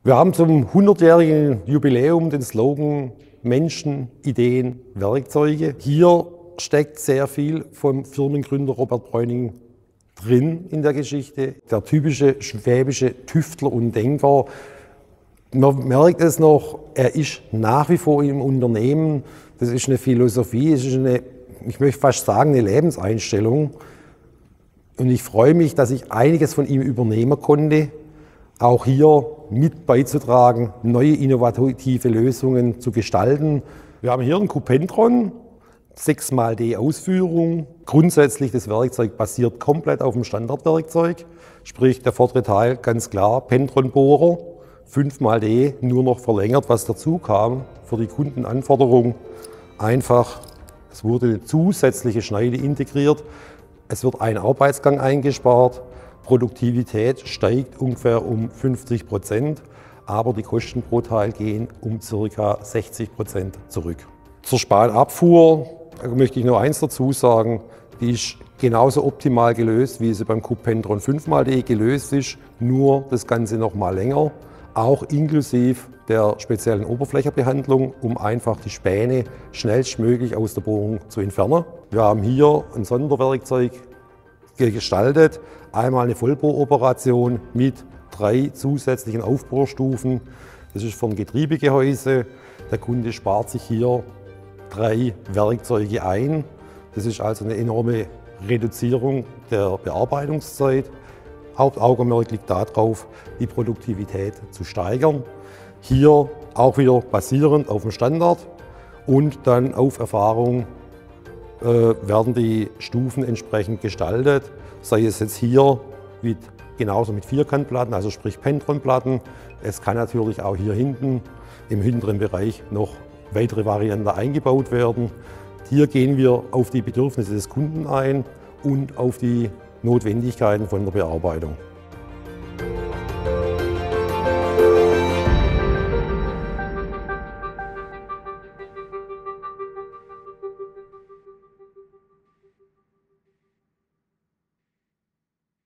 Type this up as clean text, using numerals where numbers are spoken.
Wir haben zum 100-jährigen Jubiläum den Slogan Menschen, Ideen, Werkzeuge. Hier steckt sehr viel vom Firmengründer Robert Bräuning drin in der Geschichte. Der typische schwäbische Tüftler und Denker. Man merkt es noch, er ist nach wie vor im Unternehmen. Das ist eine Philosophie, es ist ich möchte fast sagen, eine Lebenseinstellung. Und ich freue mich, dass ich einiges von ihm übernehmen konnte, auch hier mit beizutragen, neue innovative Lösungen zu gestalten. Wir haben hier einen Cupentron, 6x-D Ausführung. Grundsätzlich das Werkzeug basiert komplett auf dem Standardwerkzeug, sprich der vordere Teil ganz klar Pentron-Bohrer, 5x-D nur noch verlängert, was dazu kam für die Kundenanforderung. Einfach, es wurde eine zusätzliche Schneide integriert, es wird ein Arbeitsgang eingespart. Produktivität steigt ungefähr um 50%, aber die Kosten pro Teil gehen um ca. 60% zurück. Zur Spanabfuhr möchte ich nur eins dazu sagen, die ist genauso optimal gelöst, wie sie beim Cupentron 5x-D gelöst ist, nur das Ganze noch mal länger, auch inklusive der speziellen Oberflächenbehandlung, um einfach die Späne schnellstmöglich aus der Bohrung zu entfernen. Wir haben hier ein Sonderwerkzeug gestaltet. Einmal eine Vollbohroperation mit 3 zusätzlichen Aufbohrstufen. Das ist vom Getriebegehäuse. Der Kunde spart sich hier 3 Werkzeuge ein. Das ist also eine enorme Reduzierung der Bearbeitungszeit. Hauptaugenmerk liegt darauf, die Produktivität zu steigern. Hier auch wieder basierend auf dem Standard und dann auf Erfahrung werden die Stufen entsprechend gestaltet, sei es jetzt hier genauso mit Vierkantplatten, also sprich Pentron-Platten. Es kann natürlich auch hier hinten im hinteren Bereich noch weitere Varianten eingebaut werden. Hier gehen wir auf die Bedürfnisse des Kunden ein und auf die Notwendigkeiten von der Bearbeitung.